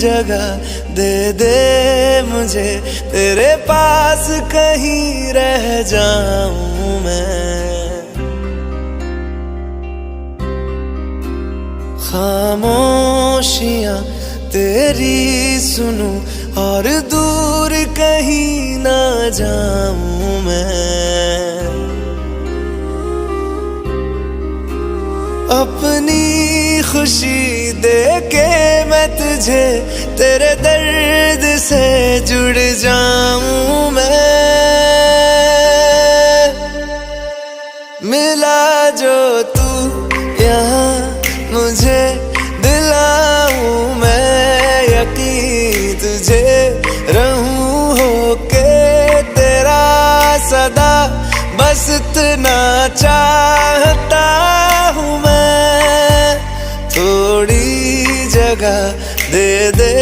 जगह दे दे मुझे, तेरे पास कहीं रह जाऊं मैं। खामोशियां तेरी सुनूं और दूर कहीं ना जाऊं मैं। अपनी खुशी दे के मैं तुझे, तेरे दर्द से जुड़ जाऊं मैं। मिला जो तू यहाँ मुझे, दिलाऊं मैं यकीन तुझे, रहूं होके तेरा सदा, बस इतना चाहता हूँ मैं। थोड़ी जगह दे दे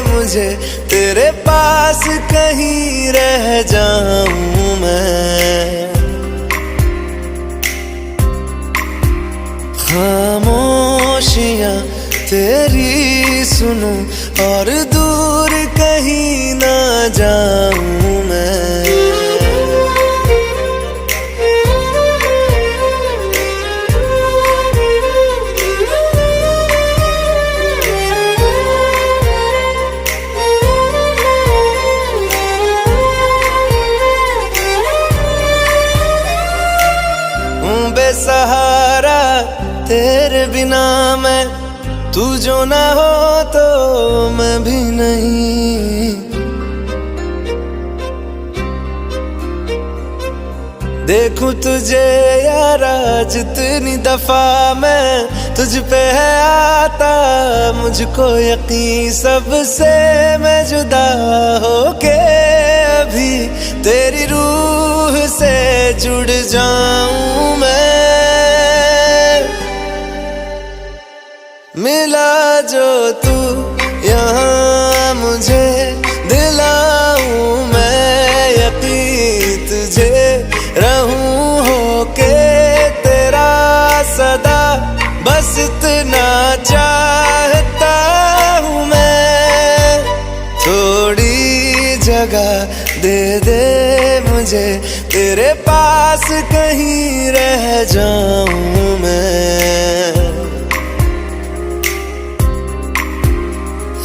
मुझे, तेरे पास कहीं रह जाऊं मैं। खामोशियां तेरी सुनूं और दूर कहीं ना जाऊं मैं। बेसहारा तेरे बिना मैं, तू जो ना हो तो मैं भी नहीं। देखूं तुझे यारा जितनी दफा मैं, तुझ पे है आता मुझको यकीन, सबसे मैं जुदा होके अभी तेरी रूह से जुड़ जाऊं मैं। मिला जो तू यहाँ मुझे, दिलाऊं मैं यकीन तुझे, रहूं होके तेरा सदा, बस इतना चाहता हूँ मैं। थोड़ी जगह दे दे मुझे, तेरे पास कहीं रह जाऊं मैं।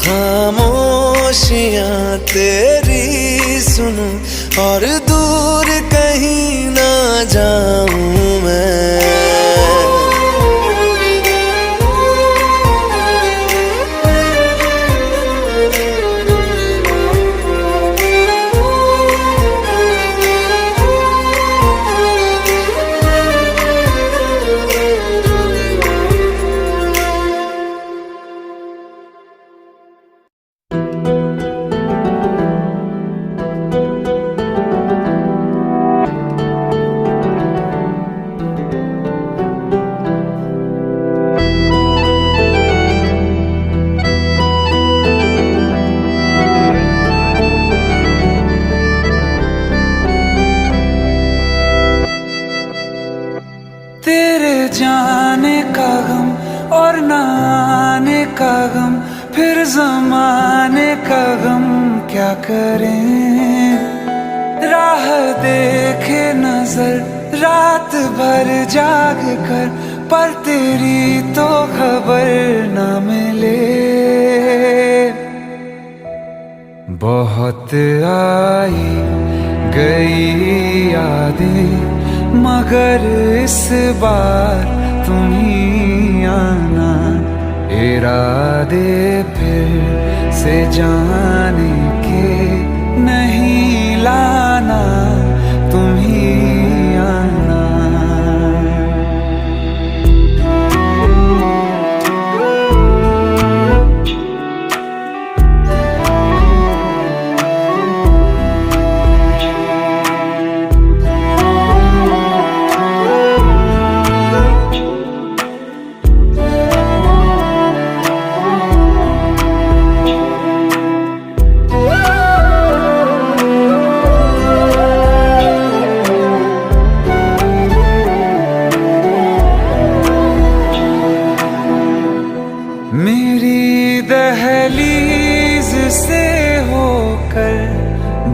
खामोशियां तेरी सुनूं और दूर कहीं ना जाऊं मैं। जाने का गम और न आने का गम, फिर ज़माने का गम क्या करें। राह देखे नजर रात भर जाग कर, पर तेरी तो खबर न मिले। बहुत आई गई यादें, मगर इस बार तुम ही आना। इरादे फिर से जाने के नहीं लाना, तुम ही आना।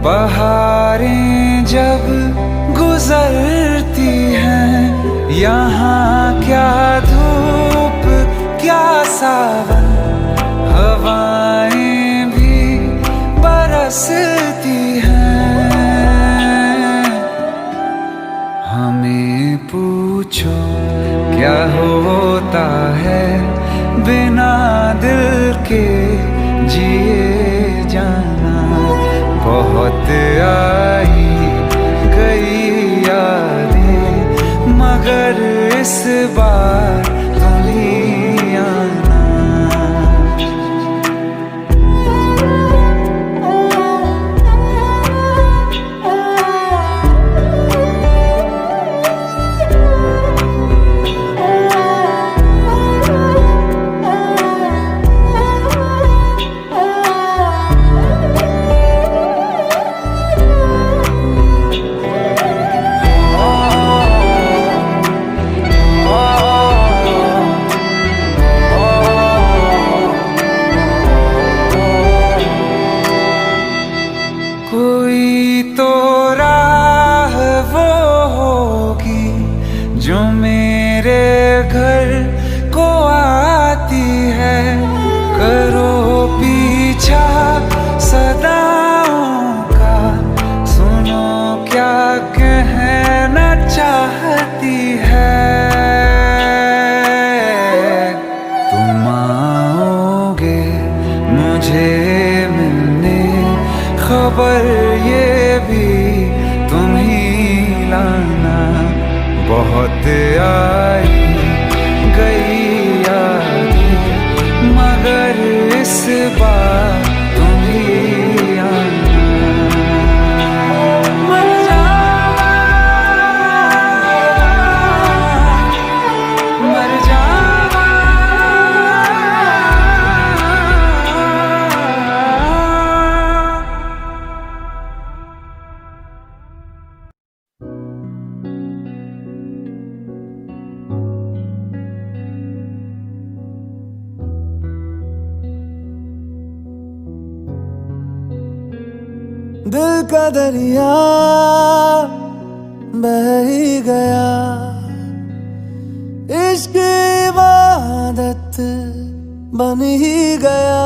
बहारें जब गुजरती हैं, यहाँ क्या धूप क्या सावन, हवाएं भी बरसती हैं। हमें पूछो क्या होता है बिना दिल के जिए जाना। बहुत आई गई यादें मगर इस बार तुम ही आना। कोई तो राह वो होगी जो मेरे घर को आती है। करो पीछा सदाओं का, सुनो क्या कहना चाहती है। तुम आओगे मुझे मिलने, खबर ये भी तुम ही लाना। बहुत आई गई यादें मगर इस बार तुम ही आना। मर जावा, मर जावा। दिल का दरिया बह ही गया, इश्क इबादत बन ही गया।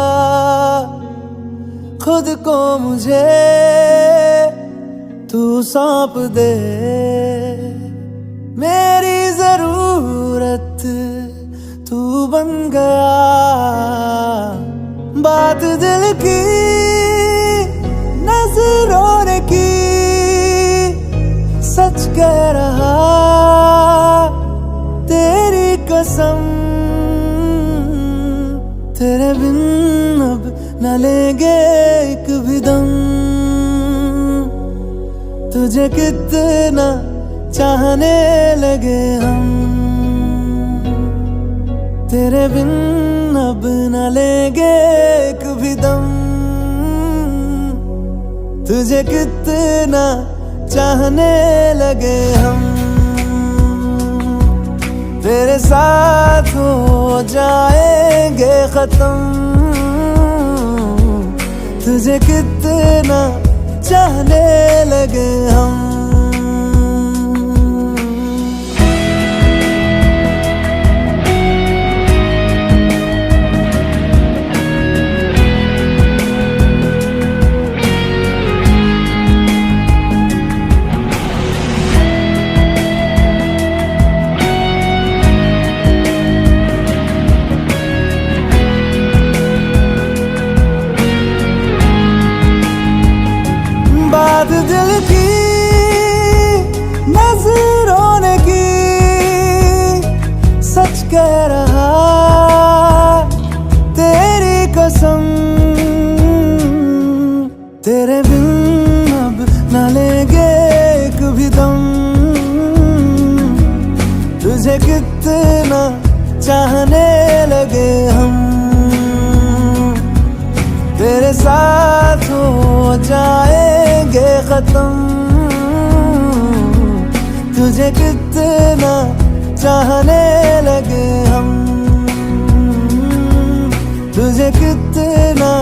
खुद को मुझे तू सौंप दे, मेरी जरूरत तू बन गया। बात दिल की नजरों ने की, सच कह रहा तेरी कसम। तेरे बिन अब न लेंगे एक भी दम। तुझे कितना चाहने लगे हम, तेरे बिन अब न लेंगे एक भी दम। तुझे कितना चाहने लगे हम, तेरे साथ हो जाएंगे खत्म। तुझे कितना चाहने लगे हम। बात दिल की नजरों ने की, सच कह रहा तेरी कसम। तेरे बिन अब न लेंगे एक भी दम। तुझे कितना चाहने लगे हम, तेरे साथ हो जाएंगे खत्म। तुझे कितना चाहने लगे हम, तुझे कितना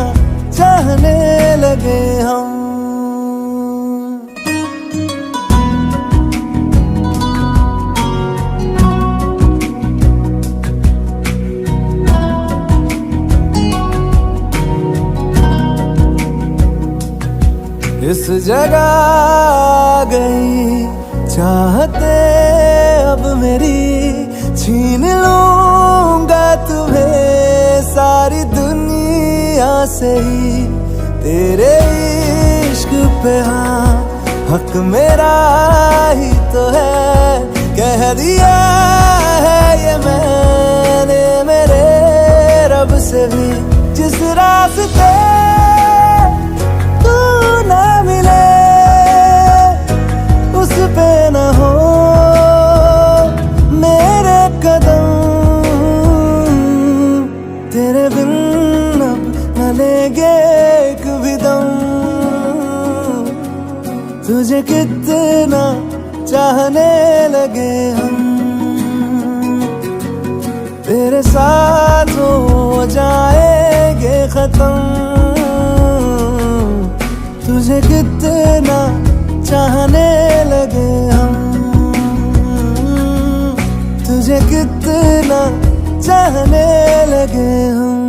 चाहने लगे हम। इस जगह आ गई चाहते अब मेरी, छीन लूंगा तुम्हें सारी दुनिया से ही। तेरे इश्क पे हाँ हक मेरा ही तो है, कह दिया है ये मैंने मेरे रब से भी। जिस रास्ते तू ना मिले उस पे न हो मेरे कदम, तेरे बिन अब न लेंगे एक भी दम। तुझे कितना चाहने लगे हम, तेरे साथ हो जाएंगे खत्म। तुझे कितना चाहने लगे हम, तुझे कितना चाहने लगे हम।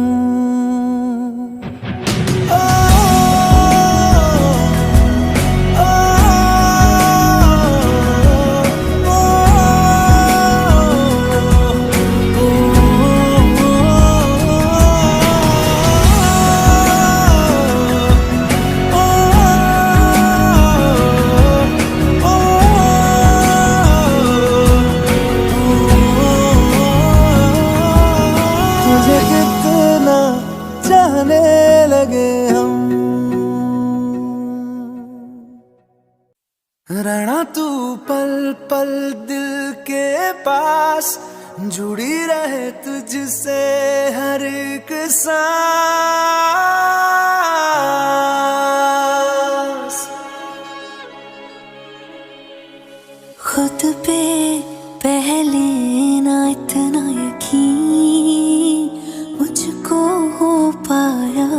रहना तू पल पल दिल के पास, जुड़ी रहे तुझसे हर एक सांस। खुद पे पहले ना इतना यकीन मुझको हो पाया,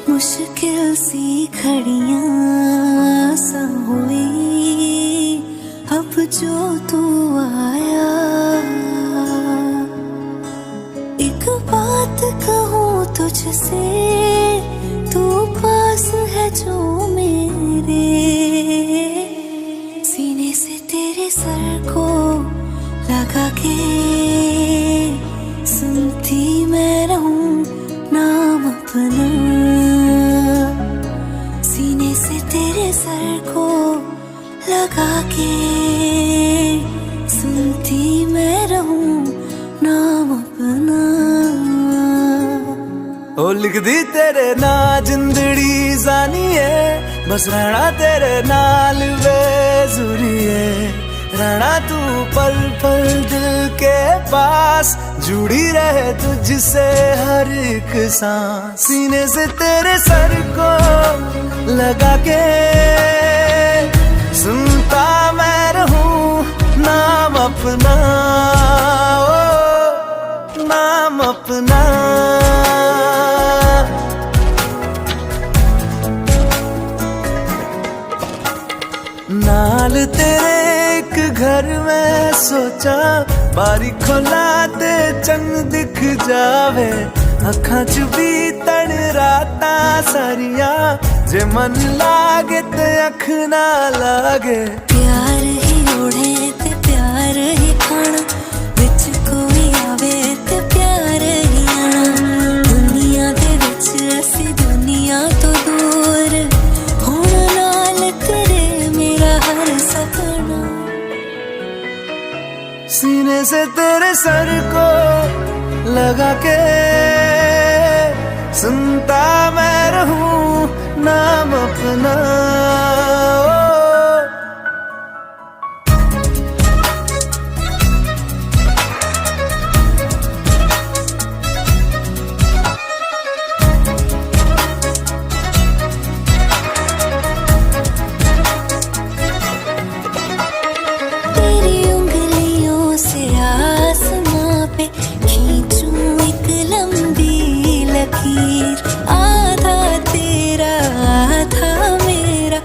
मुश्किल सी घड़ियां सा हुई अब जो तू आया। एक बात कहूँ तुझसे, तू पास है जो मेरे, सीने से तेरे सर को लगा के सुनती मैं रहूं नाम अपना। सीने से तेरे सर को लगा के सुनती मैं रहूं नाम अपना। ओ लिख दी तेरे ना जिंदड़ी जानी है, बस रहना तेरे नाल बेजुरी है। रहना तू पल पल दिल के पास, जुड़ी रहे तुझसे हर एक सांस। सीने से तेरे सर को लगा के सुनता मैं रहूं नाम अपना, ओ नाम अपना। नाल तेरे एक घर में सोचा, बारी खोला ते चंग दिख जावे। अखां च भी तन राता सारिया, जे मन लागे ते अख ना लागे। प्यार ही ओढ़े ते प्यार ही खाना, विच कोई आवे ते प्यार ही आना। दुनिया दे विच असी दुनिया तो दूर, होना नाल तेरे मेरा हर सपना। सीने से तेरे सर को लगा के सुनता मैं रहूं नाम अपना, ओ। तेरी उंगलियों से आसमां पे खींचूं एक लंबी लकीर, आधा तेरा आधा मेरा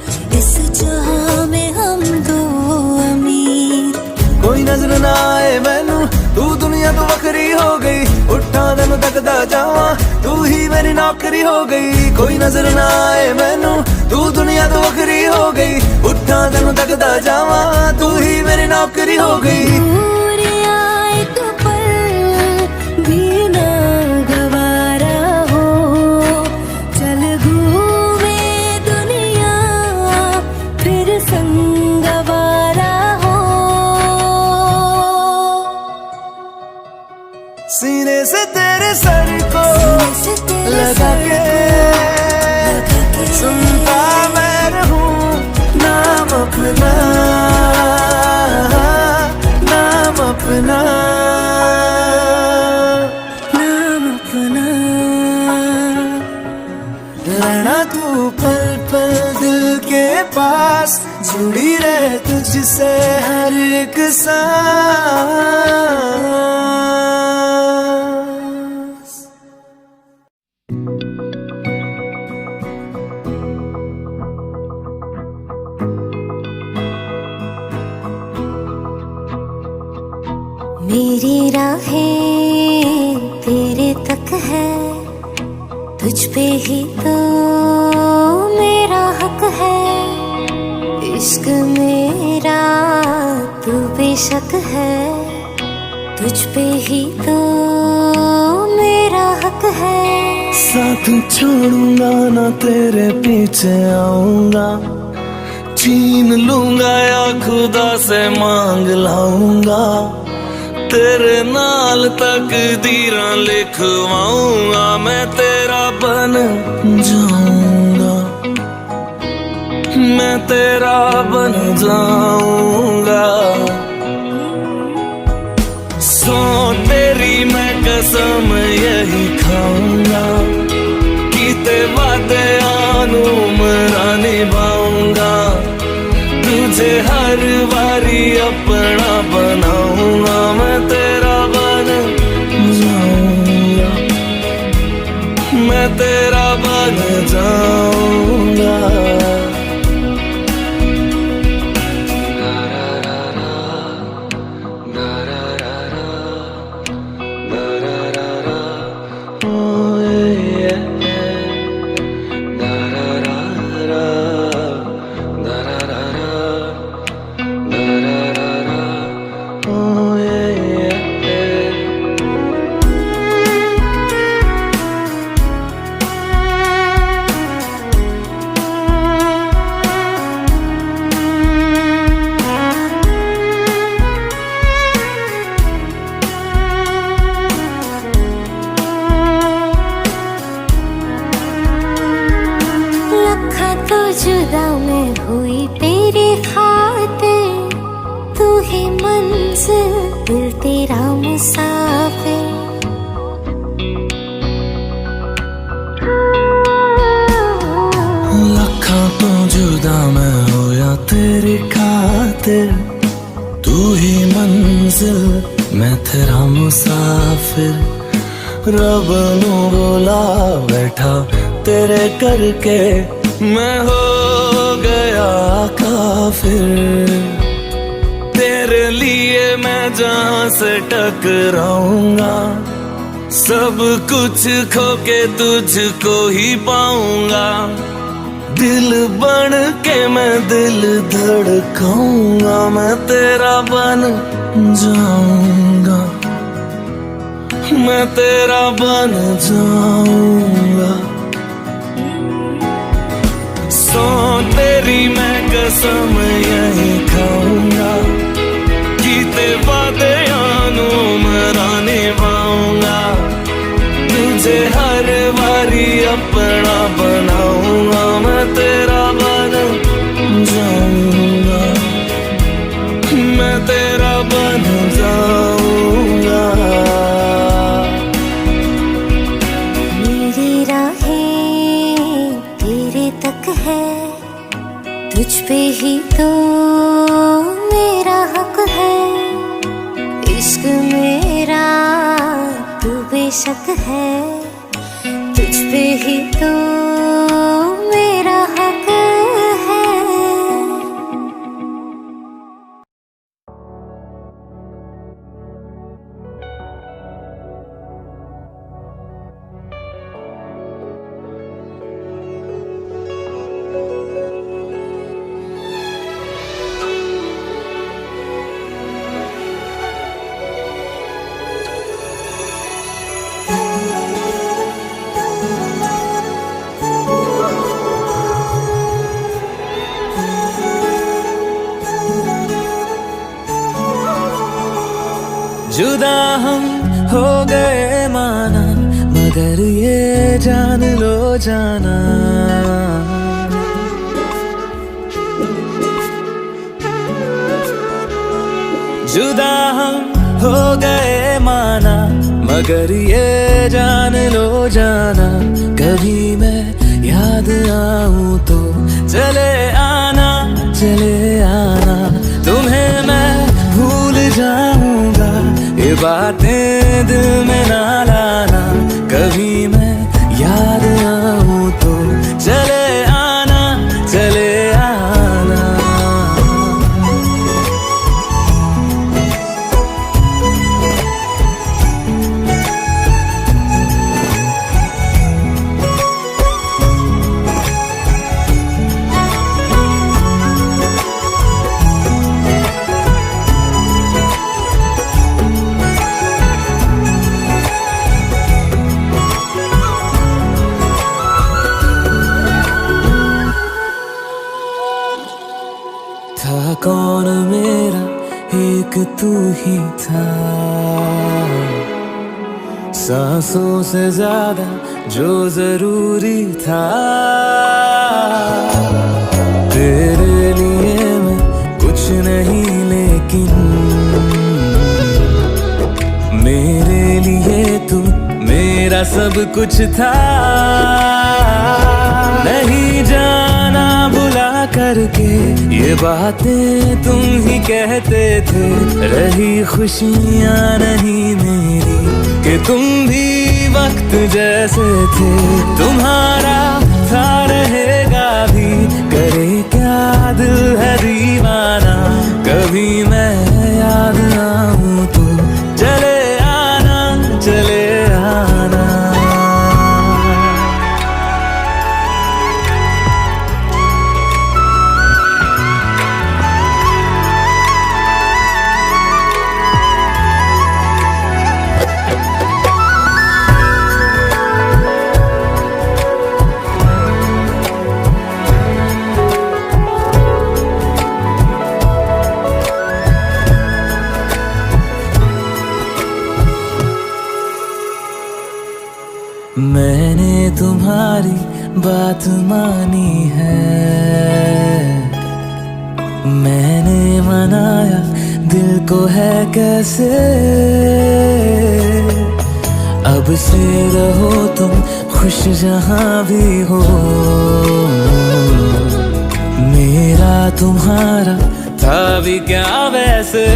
नजर ना आए मैनू तू दुनिया तो वखरी हो गई उठा तेनू तकदा जावां तू ही मेरी नौकरी हो गई कोई नजर ना आए मैनू तू दुनिया तो वखरी हो गई उठा तेनू तकदा जावां तू ही मेरी नौकरी हो गई दूर आए तो पल भी ना गवारा हो चल घूमे दुनिया फिर संगवारा हो सीने से तेरे सर को लगा के सुनता मैं रहूं नाम अपना नाम अपना नाम अपना रहना तू पल पल दिल के पास जुड़ी रहे तुझसे हर एक सांस मेरी राहें तेरे तक है तुझ पे ही तो मेरा हक है इश्क मेरा तू बेशक है तुझ पे ही तो मेरा हक है साथ छोड़ूंगा ना तेरे पीछे आऊंगा छीन लूंगा या खुदा से मांग लाऊंगा तेरे नाल तकदीरां लिखवाऊंगा मैं तेरा बन जाऊंगा मैं तेरा बन जाऊंगा सो तेरी मैं कसम यही खाऊंगा कीते वादे आनू मरा निभाऊंगा तुझे हर बारी अपना बनाऊंगा मैं तेरा बन जाऊंगा मैं तेरा बन जाऊंगा जुदा मैं हुई तेरी खातिर तू ही मंजिल दिल तेरा मुसाफिर लखा तो जुदा मैं होया तेरी खातिर तू ही मंजिल मैं तेरा मुसाफिर रब नू बोला बैठा तेरे करके मैं हो गया काफिर तेरे लिए मैं जहां से टकराऊंगा सब कुछ खो के तुझको ही पाऊंगा दिल बन के मैं दिल धड़काऊंगा मैं तेरा बन जाऊंगा मैं तेरा बन जाऊंगा सो तेरी मैं कसम यही खाऊंगा कीते वादे आनू मरा निभाऊंगा तुझे हर बारी अपना बनाऊंगा मैं तेरा बन जाऊंगा मैं तेरा बन जाऊंगा मेरी राहें तेरे तक है तुझ पे ही तो मेरा हक है इश्क मेरा तू बेशक है तुझ पे ही तो मेरा हक है जुदा हम हो गए माना, मगर ये जान लो जाना, जुदा हम हो गए माना, मगर ये जान लो जाना, कभी मैं याद आऊं तो चले आना, चले आना, तुम्हें मैं भूल जाऊंगा, ये बातें दिल में ना लाना, कभी मैं याद आऊं तो चले आना, चले आना। था कौन मेरा एक तू ही था, सांसों से ज्यादा जो जरूरी था, तेरे लिए मैं कुछ नहीं लेकिन मेरे लिए तू मेरा सब कुछ था, नहीं जाना बुला करके ये बातें तुम ही कहते थे, रही खुशियाँ नहीं मेरी कि तुम भी वक्त जैसे थे, तुम्हारा था रहेगा भी, करे क्या दिल है दीवाना, कभी मैं याद आऊं तो चले आना, चले आना। मैंने तुम्हारी बात मानी है, मैंने मनाया दिल को है कैसे, अब से रहो तुम खुश जहां भी हो, मेरा तुम्हारा था भी क्या वैसे,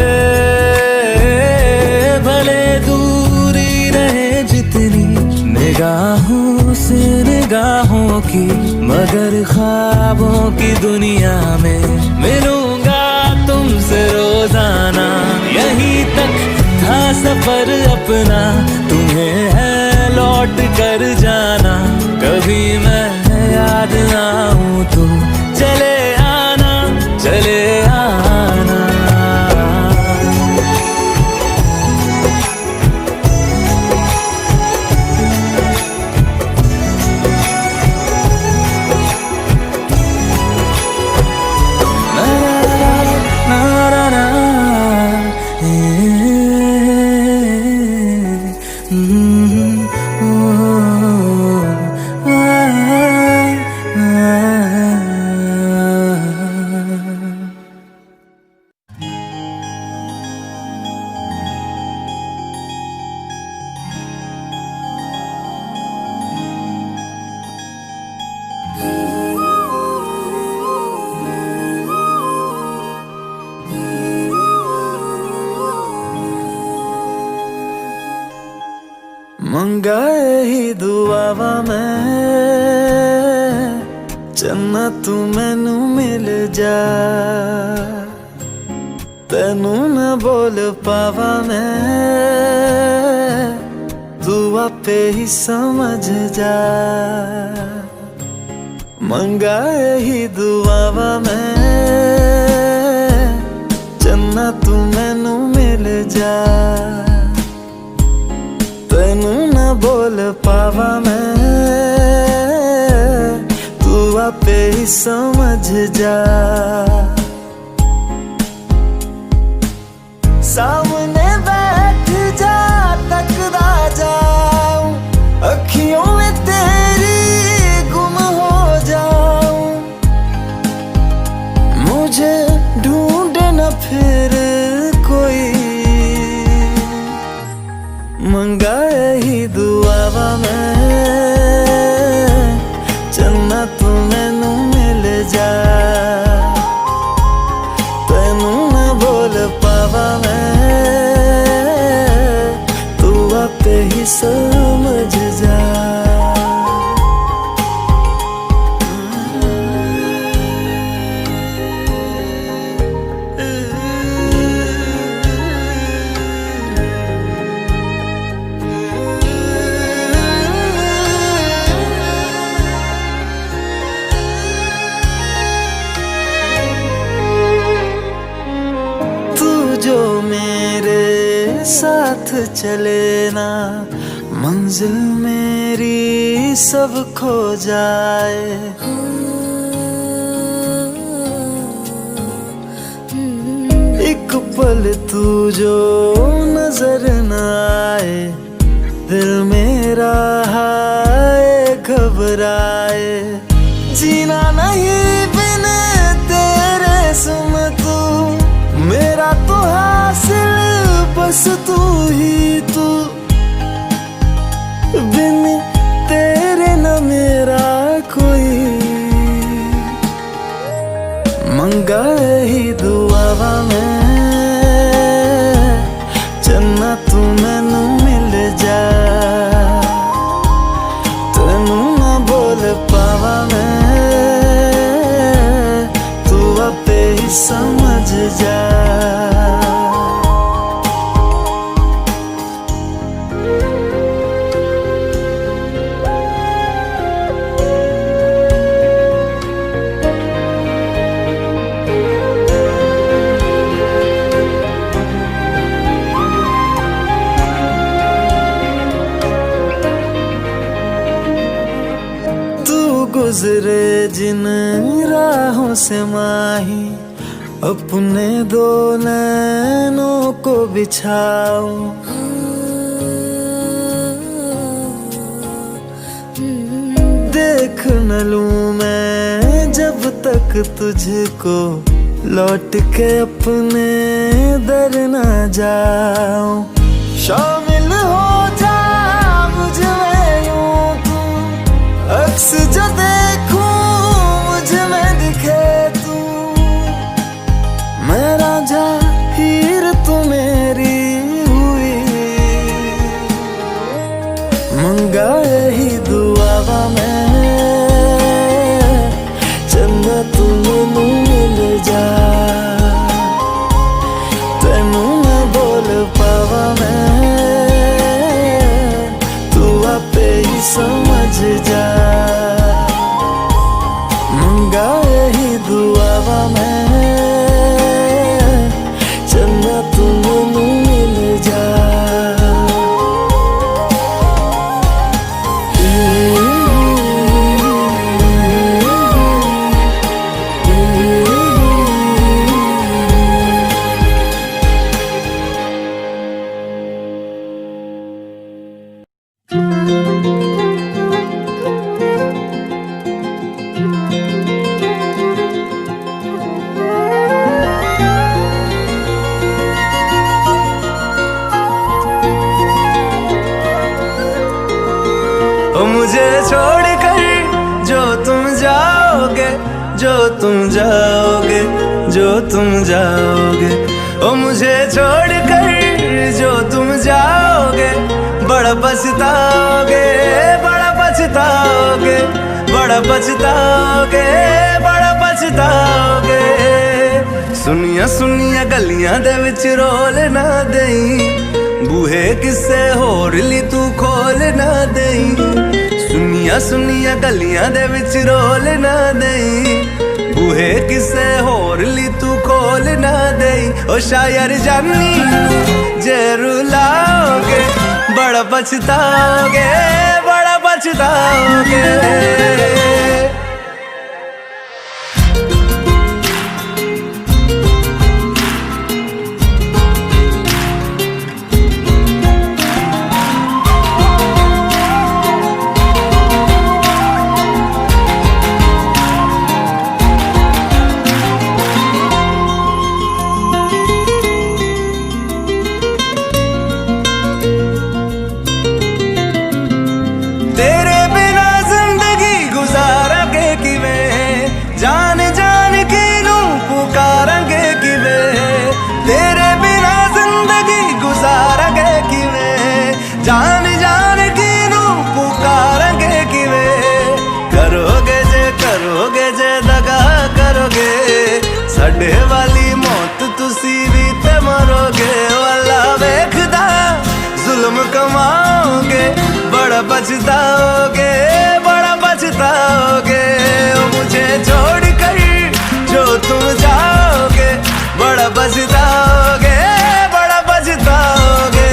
भले दूरी रहे जितनी निगाहों से निगाहों की, मगर ख्वाबों की दुनिया में मिलूंगा तुमसे रोजाना, यहीं तक था सफर अपना, तुम्हें है लौट कर जाना, कभी मैं याद आऊं तो चले आना, चले आना। मंगाए ही दुआवा मैं चन्ना तू मैनू मिल जा, तेनू न बोल पावा मैं, तू आपे ही समझ जा, मंगाए ही दुआवा मैं चन्ना तू मैनू मिल जा, तेनू न बोल पावा मैं, तू आपे ही समझ जा, सामने बैठ साथ चले ना, मंजिल मेरी सब खो जाए। एक पल तू जो नजर न आए, दिल मेरा हाय घबराए। जीना नहीं बिना तेरे सुन तू, मेरा तो हासिल बस तू ही तू। बिन तेरे न मेरा कोई, मंगा ही दुआवा मैं चन्ना तू मैनू मिल जा। तेनू ना बोल पावा मैं, तू आपे ही समझ जा। गुजरे जिन राहों से माही, अपने दो नैनों को बिछाओ। देख न लूं मैं जब तक तुझको, लौट के अपने दर न जाओ। शामिल हो जा मुझ में यूं तू, अक्स जो देखूं मुझ में दिखे तू। मैं राजा हीर तू मेरी हुई, मंगा यही दुआवा मैं चन्ना तू मैनू मिल जा। तेनू ना बोल पावा मैं, तू आपे ही समझ जा। मंगा यही दुआवा मैं चन्ना तू मैनू मिल जा। मुझे छोड़ कर जो तुम जाओगे, जो तुम जाओगे, जो तुम जाओगे। ओ मुझे छोड़ कर जो तुम जाओगे, बड़ा पछताओगे, बड़ा पछताओगे, बड़ा पछताओगे, बड़ा पछताओगे। सुनिया सुनिया गलियां दे विच रोल ना देई, बूहे किसे होर ली तू खोल ना देई। सुनिया सुनिया गलियां दे विच रोल ना देई, बूहे किसे होर ली तू खोल ना देई। ओ शायर जानी जे रुलाओगे, बड़ा पछताओगे, बड़ा पछताओगे। जान जान की नू पुकारेंगे किवें, करोगे जे दगा करोगे, साडे वाली मौत तुसी भी ते मरोगे। वाला वेखदा जुल्म कमाओगे, बड़ा पछताओगे, बड़ा पछताओगे। मुझे छोड़ कर जो तुम जाओगे, बड़ा पछताओगे, बड़ा पछताओगे।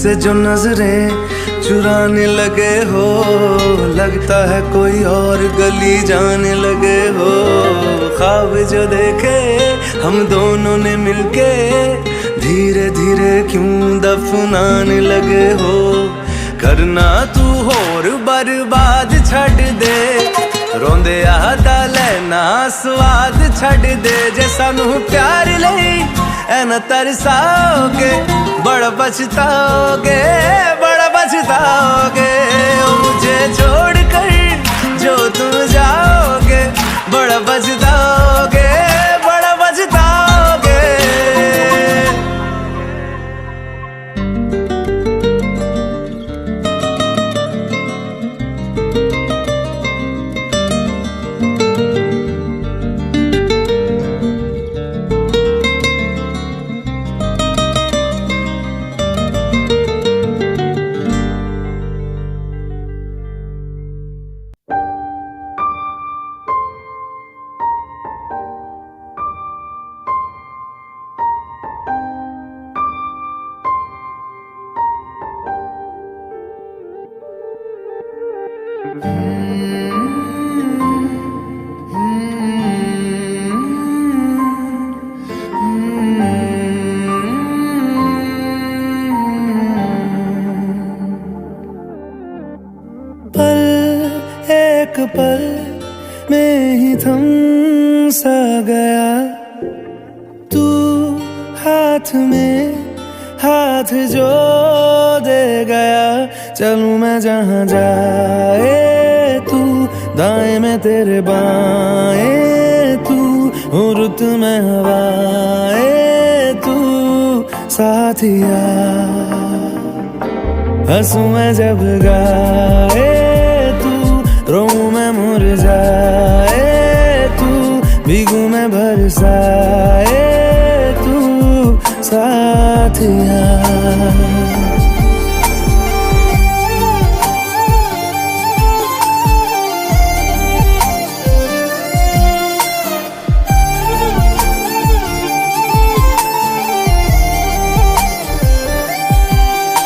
मुझसे जो नजरें चुराने लगे हो, लगता है कोई और गली जाने लगे हो। ख्वाब जो देखे हम दोनों ने मिलके, धीरे धीरे क्यों दफनाने लगे हो। करना तू होर बर्बाद छड़ दे, रोंदे आदा लेना स्वाद छड़ दे। जे सानू प्यार लई ऐना तरसाओगे, बड़ा पछताओगे, बड़ा पछताओगे। मुझे छोड़ कर जो तुम जाओगे, बड़ा पछताओगे, बड़ा पछताओगे। एक पल में ही थम सा गया, तू हाथ में हाथ जो दे गया। चलूं मैं जहां जाए तू, दाएं में तेरे बाएं तू, रुत में हवाएं तू साथिया। हंसूं मैं जब गाए तू, रोऊं मैं मुरझाए तू, भीगूं मैं बरसाए तू साथिया।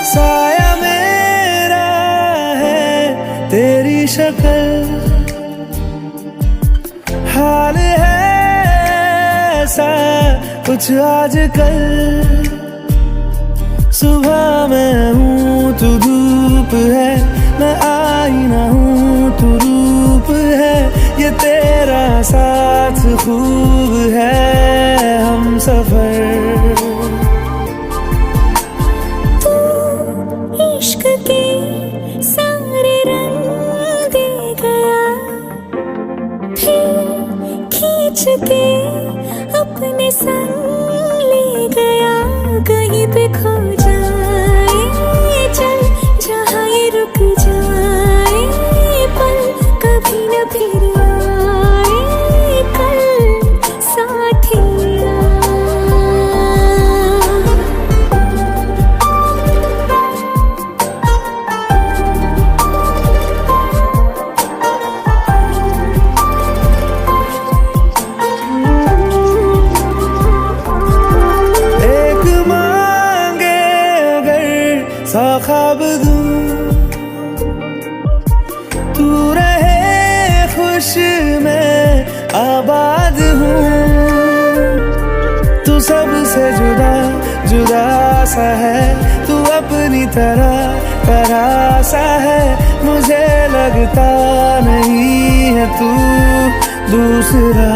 साया मेरा है तेरी शक्ल, हाल है ऐसा कुछ आजकल। सुबह मैं हूँ तू धूप है, मैं आईना हूँ तू रूप है। ये तेरा साथ खूब है हम सफर। इश्क के सारे रंग दे गया, फिर खींच के अपने संग ले गया। कहीं पे खो जाए चल, जहाँ ये रुक जाए पल, कभी न फिर आए कल साथिया। सा ख्वाब दूं, तू रहे खुश मैं आबाद हूँ। तू सबसे जुदा जुदा सा है, तू अपनी तरह सा है। मुझे लगता नहीं है तू दूसरा।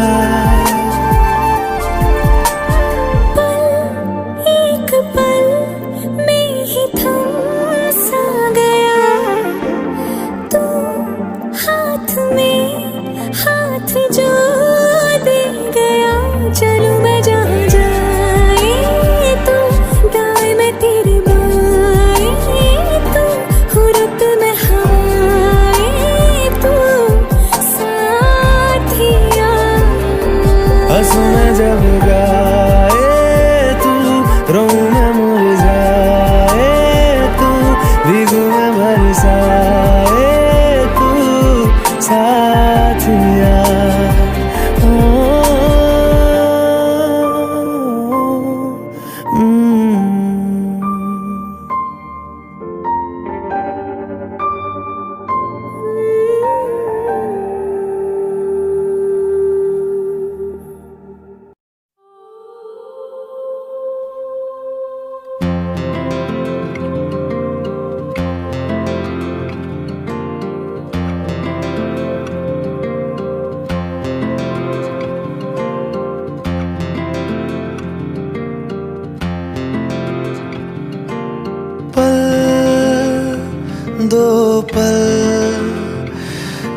हाथ जो दे गया, चलूं मैं जहां जाए तू, दाएं में तेरे बाएं तू, रुत में हवाएं तू साथिया।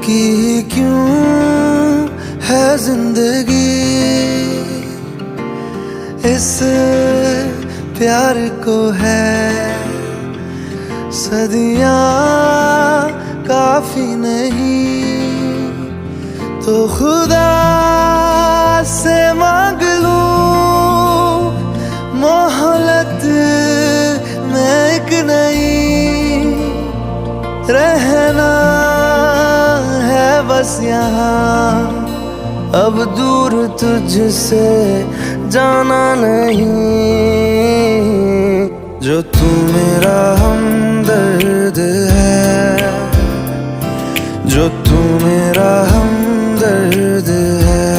की क्यों है जिंदगी, इस प्यार को है सदियां काफी नहीं, तो खुदा से मांग लूं मोहलत में एक नई, रहना है बस यहाँ, अब दूर तुझसे जाना नहीं, जो तू मेरा हमदर्द है, जो तू मेरा हमदर्द है,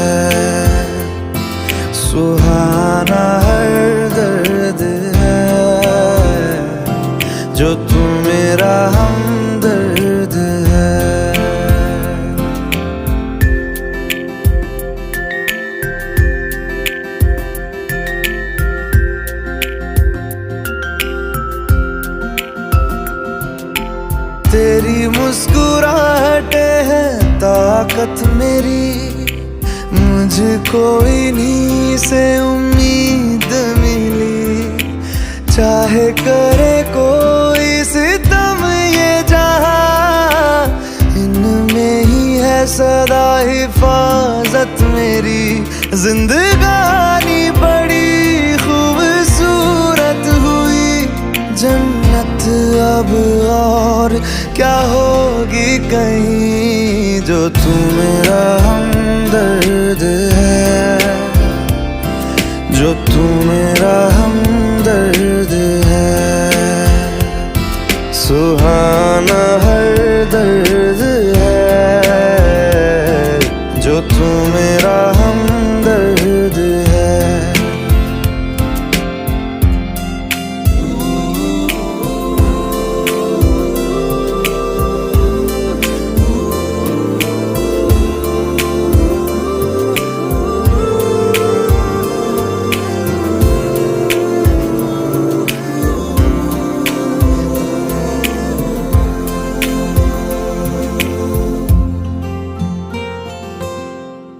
सुहाना हर दर्द है, जो तू मेरा हमदर्द है। तेरी मुस्कुराहटे है ताकत मेरी, मुझको इन्हीं से उम्मीद मिली, चाहे करे कोई सितम ये जहां, इनमें ही है सदा हिफाजत मेरी, जिंदगानी बड़ी खूबसूरत हुई, जन्नत अब और क्या होगी कहीं, जो तू मेरा हमदर्द है, जो तू मेरा हमदर्द है, सुहाना हर दर्द है, जो तू मेरा हमदर्द है।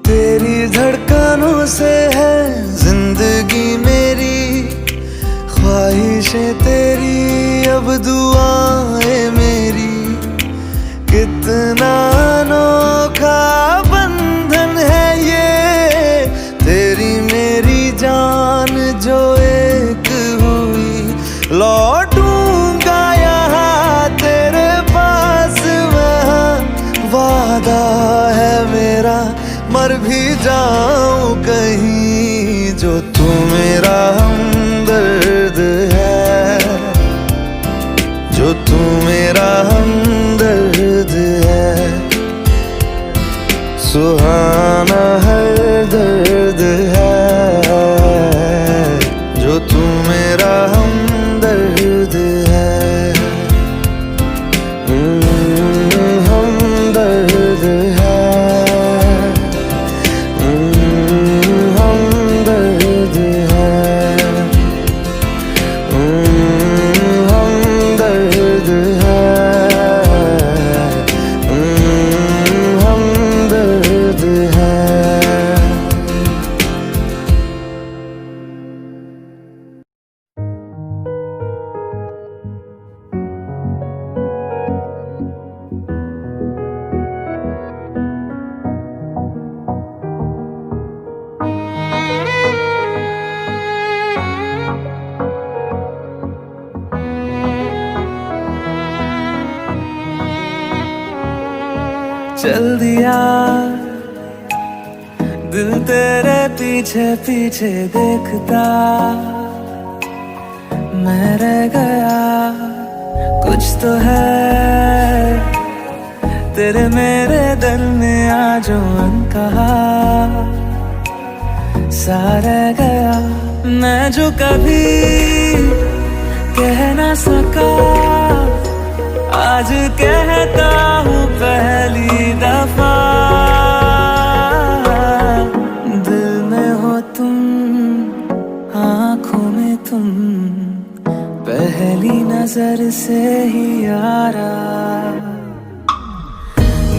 तेरी धड़कनों से है जिंदगी मेरी, ख्वाहिशें तेरी अब दुआएं मेरी, कितना अनोखा बंधन है ये, तेरी मेरी जान जो एक हुई, लौटूंगा यहाँ तेरे पास मैं, वादा है मेरा मर भी जाऊं कहीं, जो तू मेरा हमदर्द है, जो तू मेरा हमदर्द है, सुहाना हर दर्द है, जो तू मेरा हमदर्द है, हमदर्द है, चल दिया दिल तेरे पीछे पीछे देखता, मैं रह गया कुछ तो है तेरे मेरे दरमियां जो अनकहा, सा रह गया मैं जो कभी कह ना सका, आज कहता हूँ पहली दफा, दिल में हो तुम आँखों में तुम, पहली नजर से ही यारा,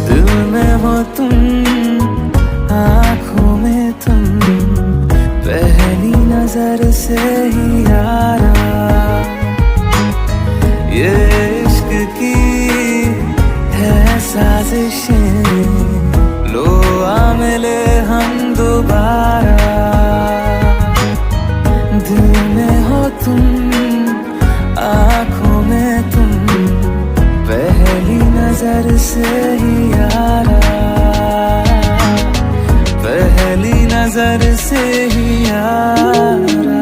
दिल में हो तुम, आँखों में तुम, पहली नजर से ही यारा। ये इश्क की है साजिशें, लो आ मिले हम दोबारा। दिल में हो तुम, आँखों में तुम, पहली नजर से ही यारा, पहली नजर से ही यारा।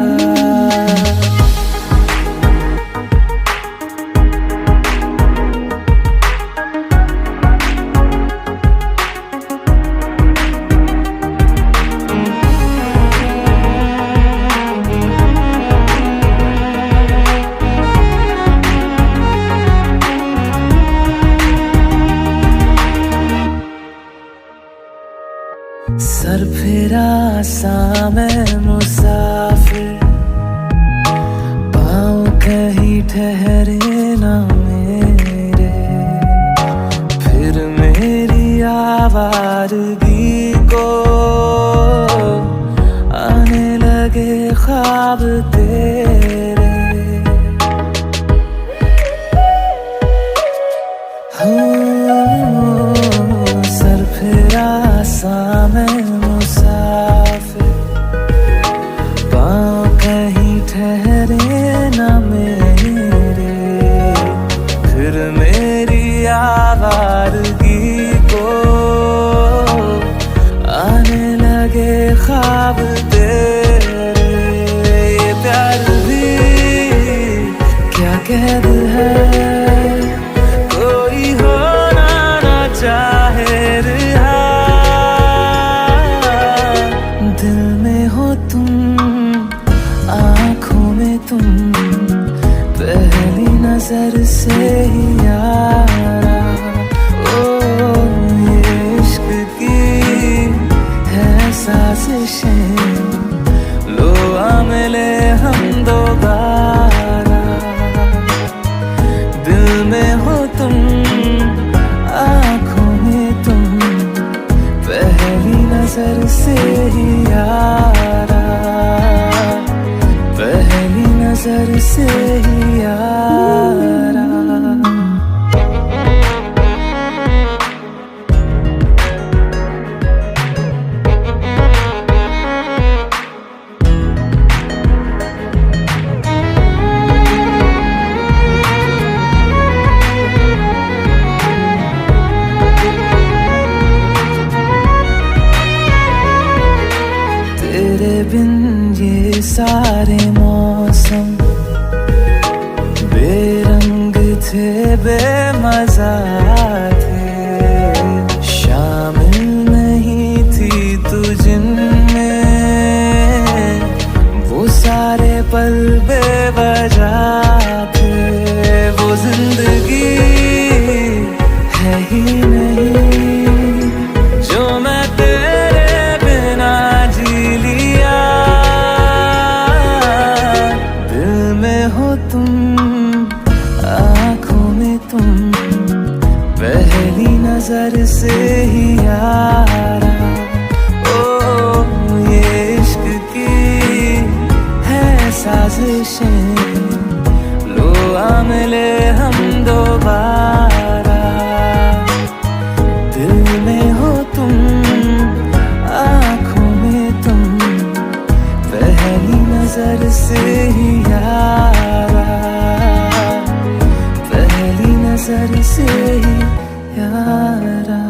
सर फिरा सा मैं मुसाफिर, पाँव कहीं ठहरे ना मेरे, फिर मेरी आवारगी को आने लगे ख्वाब तेरे। सर फिरा सा मैं मुसाफिर, पाँव कहीं ठहरे ना मेरे, फिर मेरी आवारगी को आने लगे ख्वाब तेरे। ये प्यार भी क्या कैद है, कोई होना ना चाहे रिहा। दिल में हो तुम, आँखों में तुम, पहली नजर से ही यारा। ओ ये इश्क की है साजिशें, लो आ मिले हम दोबारा। दिल में हो तुम, आँखों में तुम, पहली नजर से ही यारा, पहली नजर से ही यारा। तेरे बिन ये सारे मौसम बेरंग थे, बेमजा थे, शामिल नहीं थी तू जिनमें, वो सारे पल बेवजह थे। वो जिंदगी है ही नहीं जो मैं तेरे बिना जी लिया। दिल में हो तुम, आँखों में तुम, पहली नजर से ही यारा। ओ ये इश्क की है साजिशें, लो आ मिले हम दोबारा। दिल में हो तुम, आँखों में तुम, पहली नजर से ही यारा, पहली नजर से ही यारा।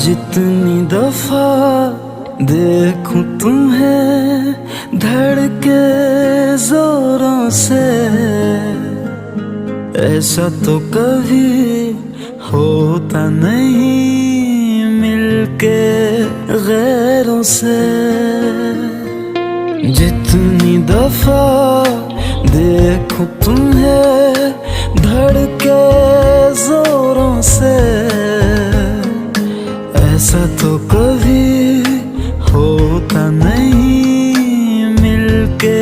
जितनी दफा देखूं तुम्हें धड़के जोरों से, ऐसा तो कभी होता नहीं मिलके गैरों से। जितनी दफा देखूं तुम्हें धड़के जोरों से, ऐसा तो कभी होता नहीं मिलके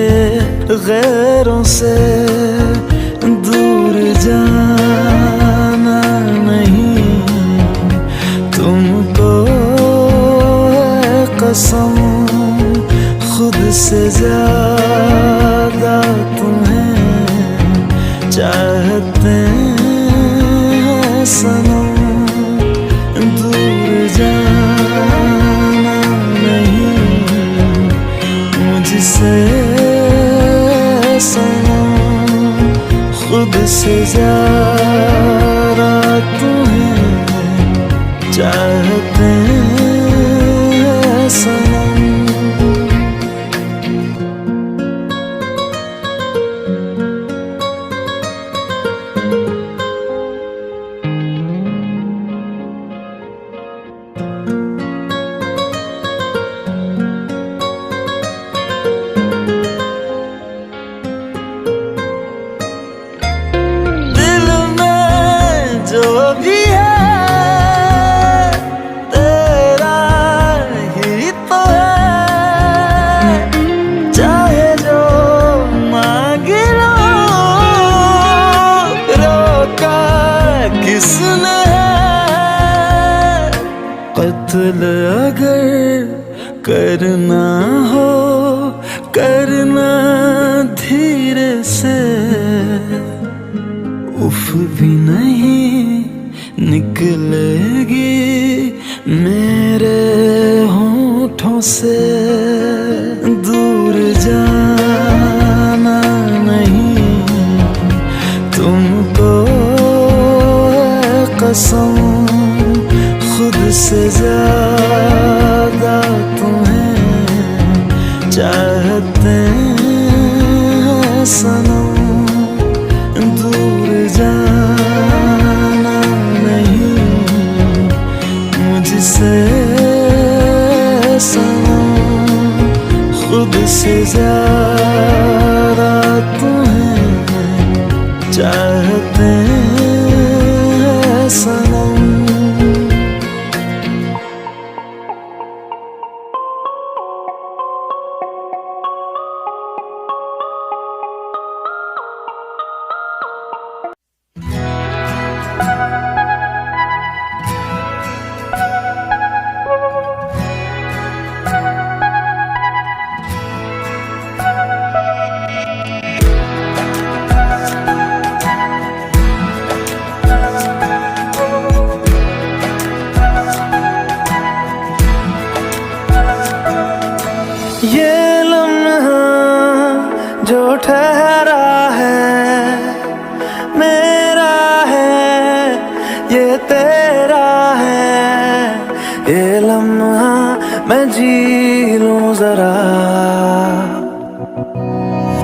गैरों से। दूर जाना नहीं तुमको है कसम, खुद से ज्यादा तुम्हें चाहते हैं सनम। दूर जाना नहीं मुझसे सनम, खुद से ज्यादा तुम्हें चाहते हैं सनम। जो भी है तेरा ही तो है, चाहे जो मांगे लो, रोका किसने है। कत्ल अगर करना हो करना धीरे से, उफ भी नहीं निकलेगी मेरे होठों से। दूर जाना नहीं तुमको है कसम, खुद से ज्यादा तुम्हें चाहते हैं सनम। दूर जाना नहीं मुझसे सनम, खुद से ज्यादा तुम्हें चाहते हैं सनम। ये लम्हा जो ठहरा है मेरा है, ये तेरा है। ये लम्हा मैं जी लूं जरा,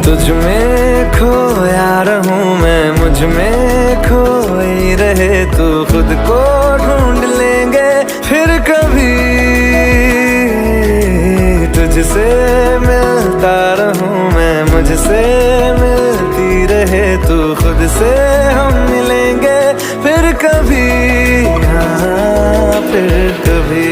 तुझ में खोया रहूं मैं, मुझ में खोई रहे तू। खुद को ढूंढ लेंगे फिर कभी, तुझसे मिलता रहूं मैं, मुझसे मिलती रहे तू। खुद से हम मिलेंगे फिर कभी, हाँ फिर कभी।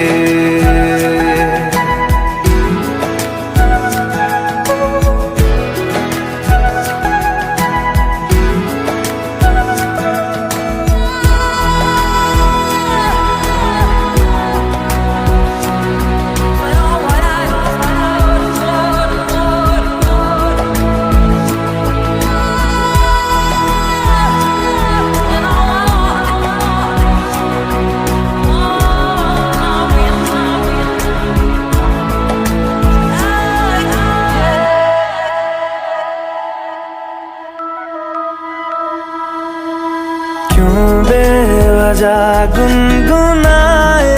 क्यों बेवजह गुनगुनाए,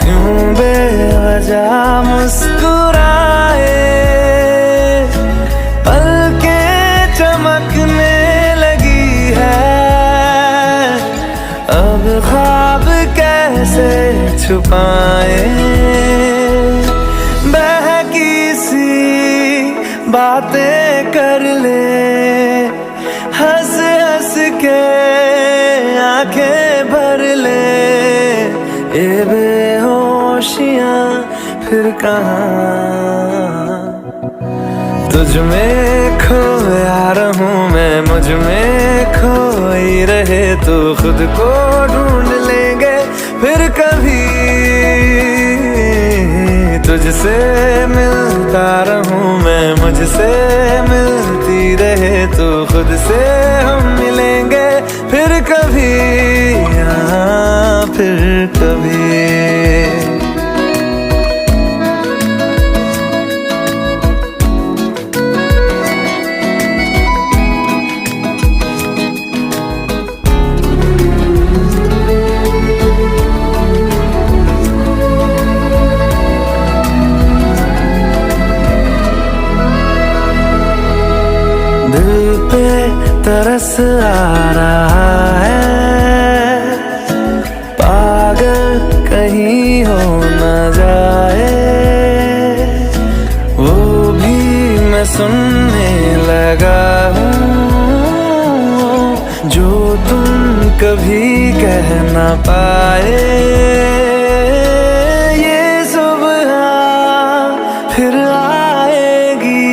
क्यों बेवजह मुस्कुराए। पलकें चमकने लगी है, अब ख्वाब कैसे छुपाए। बहकी सी बातें कर ले, हंस हंस के आंखें भर ले, ये बेहोशियां फिर कहाँ। तुझ में खोया रहूं मैं, मुझ में खोई रहे तू, खुद को ढूंढ लेंगे फिर कभी। तुझसे मिलता रहूं मैं, मुझसे मिलती रहे तू, खुद से हम मिलेंगे फिर कभी, हाँ फिर कभी। दिल पे तरस आ रहा है, पागल कहीं हो न जाए, वो भी मैं सुनने लगा हूँ जो तुम कभी कह न पाए। ये सुबह फिर आएगी,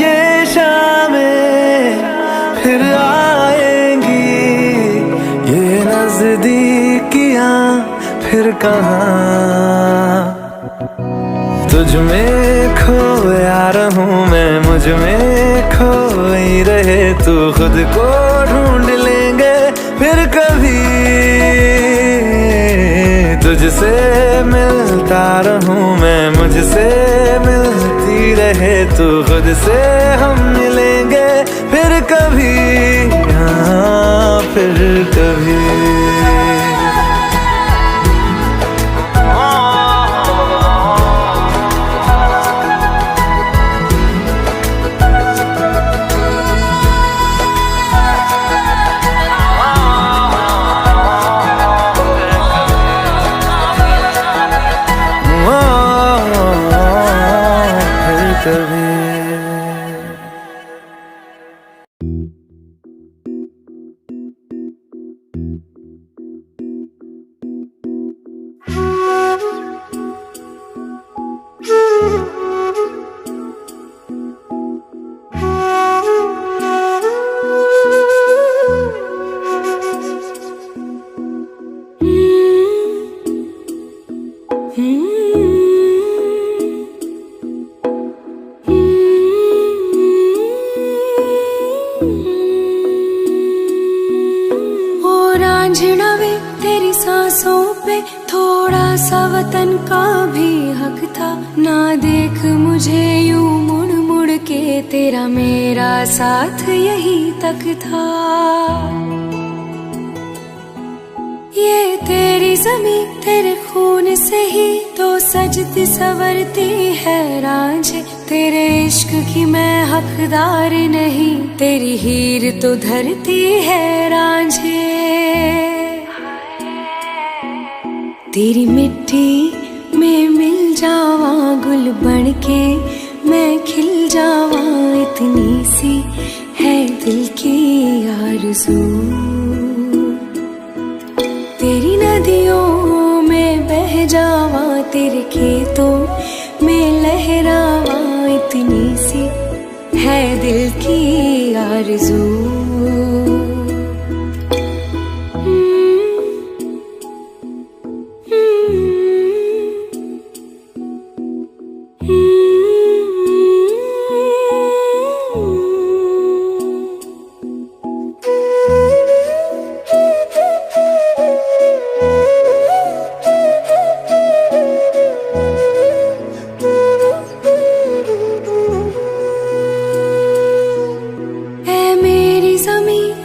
ये शामें फिर आएंगी, ये नजदीकियां फिर कहाँ। तुझ में खोया रहूं मैं, मुझ में खोई रहे तू, खुद को ढूंढ लेंगे फिर कभी। तुझसे मिलता रहूं मैं, मुझसे मिलती रहे तू, खुद से हम मिलेंगे फिर कभी, हाँ फिर कभी। तेरी सांसों पे थोड़ा सा वतन का भी हक था, ना देख मुझे यूं मुड़ मुड़ के, तेरा मेरा साथ यही तक था। ये तेरी ज़मीं तेरे खून से ही तो सजती संवरती है रांझे, तेरे इश्क की मैं हकदार नहीं, तेरी हीर तो धरती है रांझे। तेरी मिट्टी में मिल जावा गुल बन के, मैं खिल जावा, इतनी सी है दिल की आरज़ू। तेरी नदियों में बह जावा, तेरे खेतों में लहरावा, इतनी सी है दिल की आरज़ू।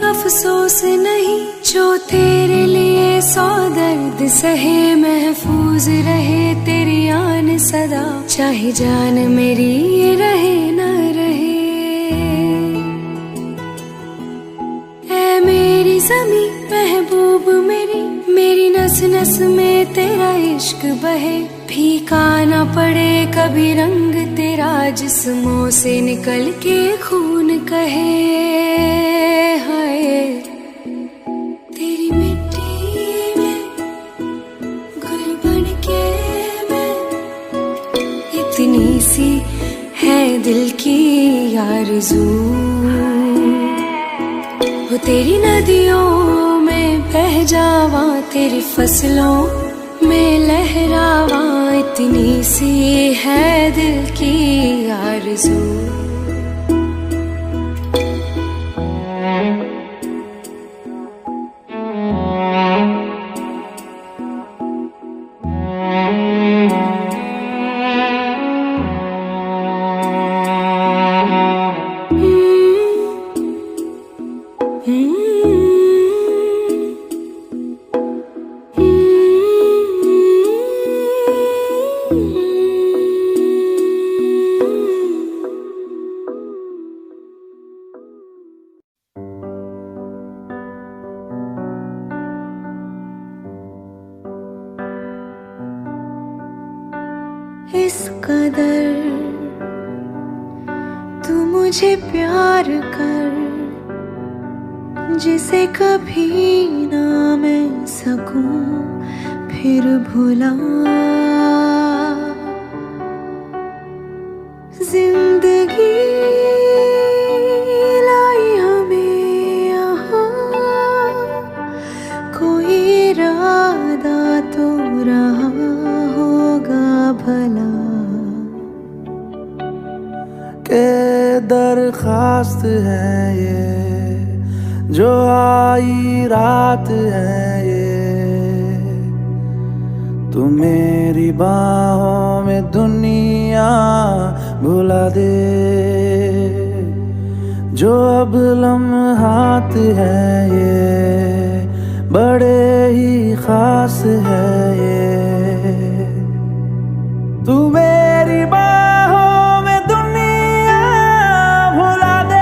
अफसोस नहीं जो तेरे लिए सौ दर्द सहे, महफूज रहे तेरी आन सदा, चाहे जान मेरी ये रहे न रहे। ऐ मेरी ज़मीं महबूब मेरी, मेरी नस नस में तेरा इश्क बहे, फीका ना पड़े कभी रंग तेरा, जिस्मों से निकल के खून कहे हाय। तेरी मिट्टी में गुल बन के मैं, इतनी सी है दिल की आरज़ू। वो तेरी नदियों में बह जावा, तेरी फसलों में लहरावा, इतनी सी है दिल की आरज़ू। इस कदर तू मुझे प्यार कर, जिसे कभी ना मैं सकूं फिर भुला। जिंदगी लाई हमें यहाँ, कोई इरादा तो रहा होगा भला। के दरखास्त है ये जो आई रात है ये, तू मेरी बाहों में दुनिया भुला दे। जो अब लम्हात है ये बड़े ही खास है ये, तू मेरी बाहों में दुनिया भुला दे।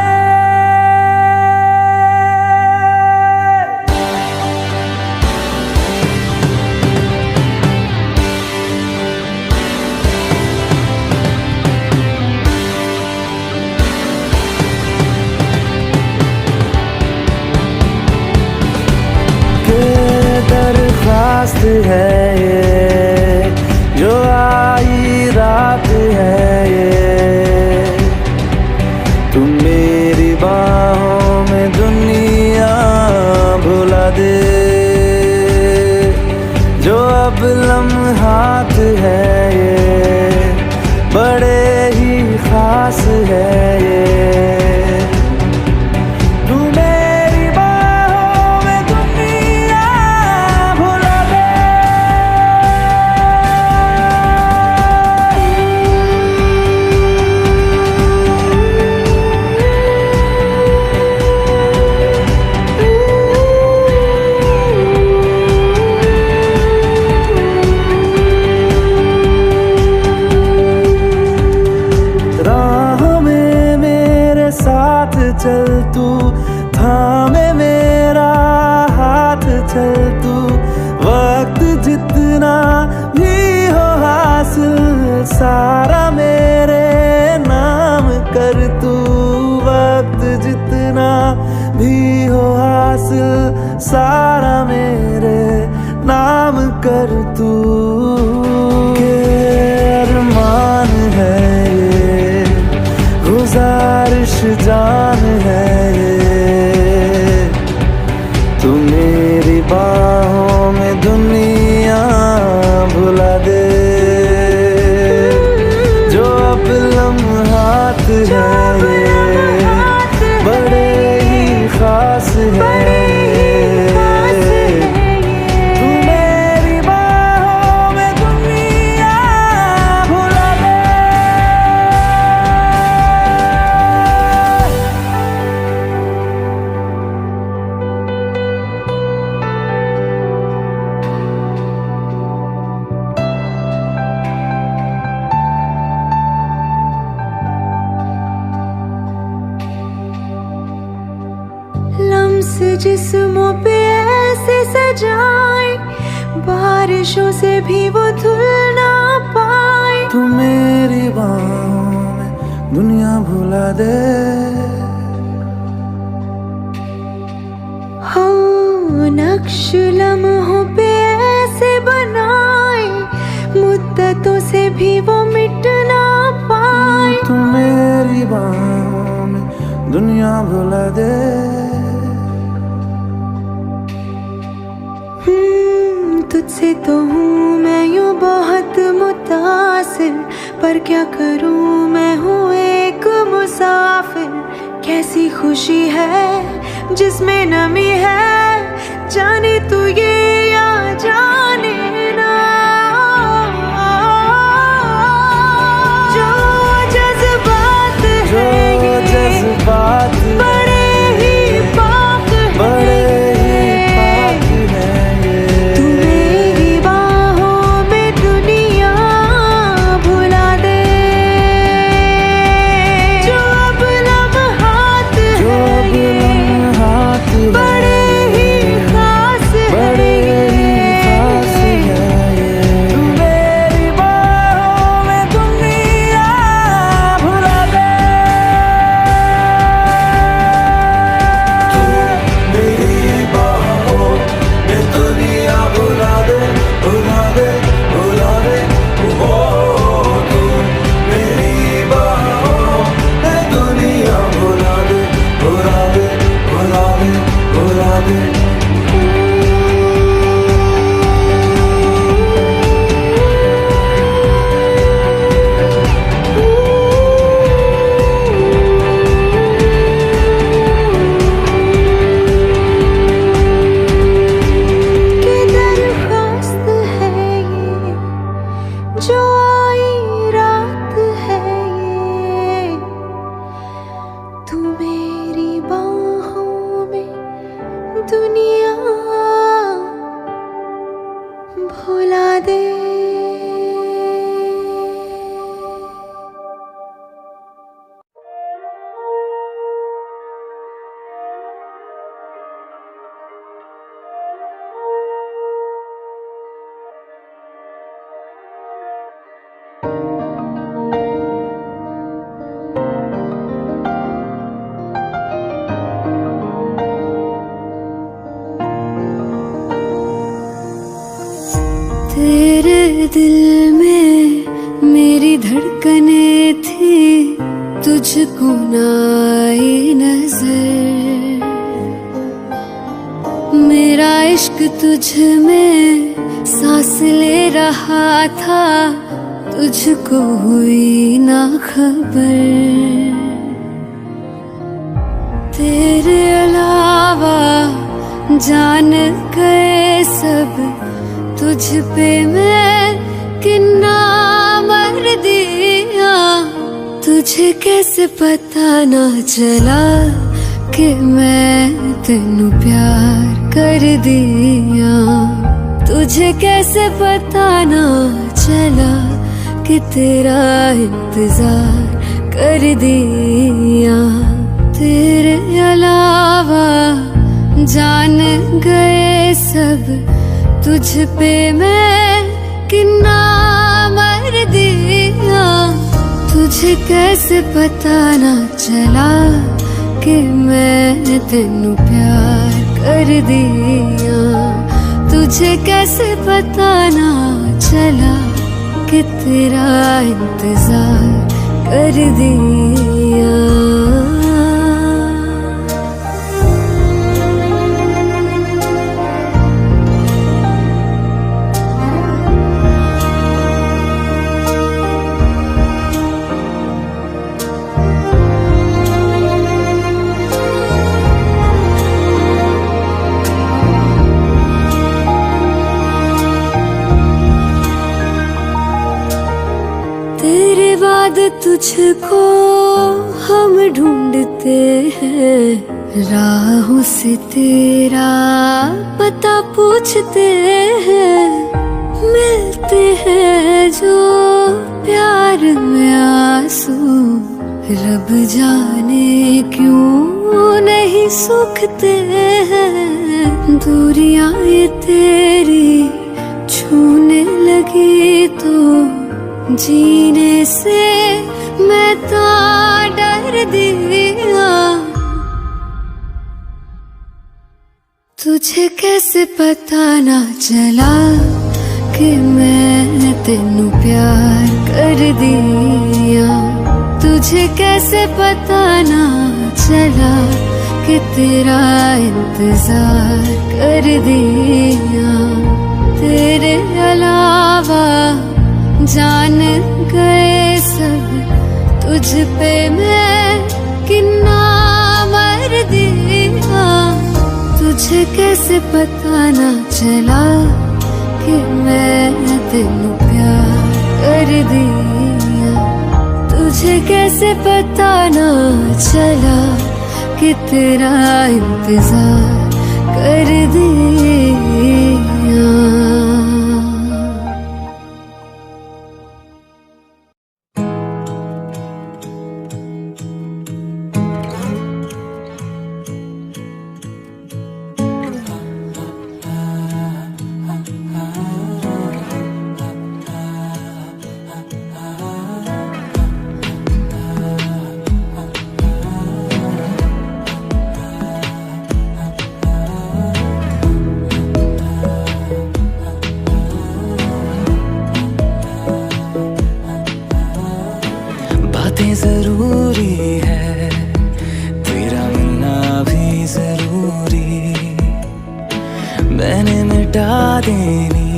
दरखास्त है ये जो आई रात है ये, तुम मेरी बाहों में दुनिया भुला दे। जो अब लम्हात है ये बड़े ही खास है ये, चल तू थामे मेरा हाथ, चल तू वक्त जितना भी हो हासिल सारा मेरे नाम कर तू। वक्त जितना भी हो हासिल सारा मेरे नाम कर तू। के अरमान है ये गुजारिश जान है ये, तू मेरी बाहों में दुनिया भुला दे। जो अब लम्हात है ये बड़े ही खास है, जिस्मों पे ऐसे सजाए बारिशों से भी वो धुल ना पाए। तू मेरी बाहों में दुनिया भुला दे। हाँ, नक्श लम्हों पे ऐसे बनाए, मुद्दतों से भी वो मिट ना पाए। तू मेरी बाहों में दुनिया भुला दे। तुझसे तो हूँ मैं यूँ बहुत मुतासिर, पर क्या करूँ मैं हूँ एक मुसाफिर। कैसी खुशी है जिसमें नमी है, जाने तू ये या जाने ना। जो जज्बात है ये जज्बात बड़े ही पाक बड़े ही पाक है ये। तू मेरी बाहों में दुनिया भुला दे। जो अब लम्हात जो है अब ये लम्हात बड़े ही खास बड़े है ही खास ये। है ये। तू मेरी बाहों में दुनिया भुला दे। तू मेरी बाहों में दुनिया भुला दे, भुला दे, भुला दे। ओ तू मेरी बाहों में दुनिया भुला दे, भुला दे, भुला दे, भुला दे। कि दरख्वास्त है ये, जो आई रात है ये। तू मेरी बाहों में दुनिया भुला दे। तेरे दिल में मेरी धड़कने थी, तुझको ना आई नजर। मेरा इश्क तुझ में सांस ले रहा था, तुझको हुई ना खबर। तेरे अलावा जान गए सब, तुझ पे मैं किन्ना मर दिया। तुझे कैसे पता ना चला कि मैं तेनू प्यार कर दिया। तुझे कैसे पता ना चला कि तेरा इंतजार कर दिया। तेरे अलावा जान गए सब, तुझ पे मैं किन्ना मर दिया। तुझे कैसे पता ना चला कि मैं तेनू प्यार कर दिया। तुझे कैसे पता ना चला कि तेरा इंतजार कर दिया। तेरे बाद तुझको हम ढूंढते हैं, राहों से तेरा पता पूछते हैं। मिलते हैं जो प्यार में आंसू, रब जाने क्यों नहीं सूखते हैं। दूरियां ये तेरी छूने लगी तो जीने से मैं तो डर दिया। तुझे कैसे पता ना चला कि मैं तेनू प्यार कर दिया। तुझे कैसे पता ना चला कि तेरा इंतजार कर दिया। तेरे अलावा जान गए सब, तुझ पे मैं कितना मर दिया। तुझे कैसे पता ना चला कि मैं तेनू प्यार कर दिया। तुझे कैसे पता ना चला कि तेरा इंतजार कर दिया। बातें जरूरी है, तेरा मिलना भी जरूरी। मैंने मिटा देनी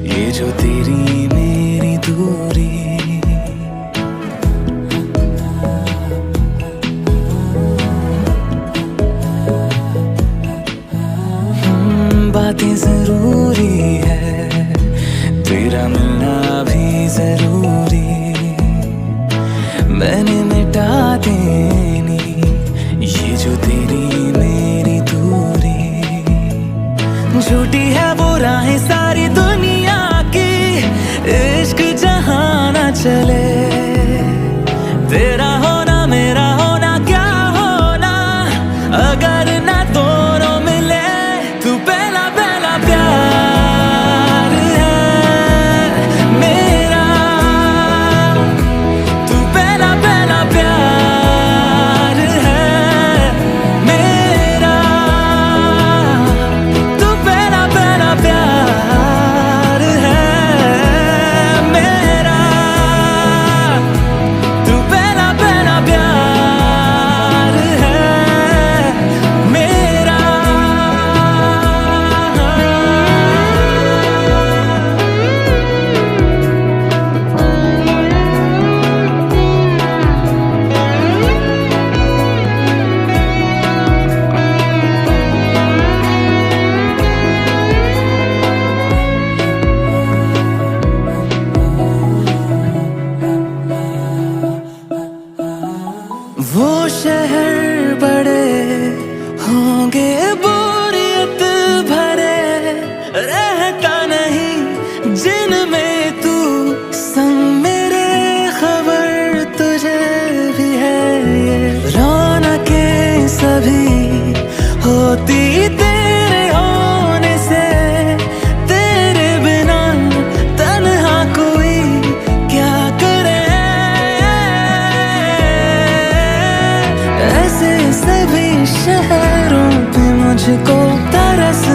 ये जो तेरी मेरी दूरी। बातें जरूरी है, तेरा मिलना भी जरूरी। मैंने मिटा देनी ये जो तेरी मेरी दूरी। झूठी है वो राहें सारी दुनिया की, इश्क जहां ना चले। तेरा होना मेरा होना क्या होना, अगर ना दोनों मिले। तू पहला पहला प्यार है मेरा, तू पहला पहला प्यार है मेरा। तू पहला पहला प्यार है मेरा, तू पहला पहला प्यार है मेरा। वो शहर बड़े होंगे बोरियत भरे, रहता नहीं जिनमें तू संग मेरे। खबर तुझे भी है ये रौनकें सभी होती तेरे होने से। तेरे बिना तन्हा कोई क्या करे। ऐसे सभी शहरों पे मुझको तरस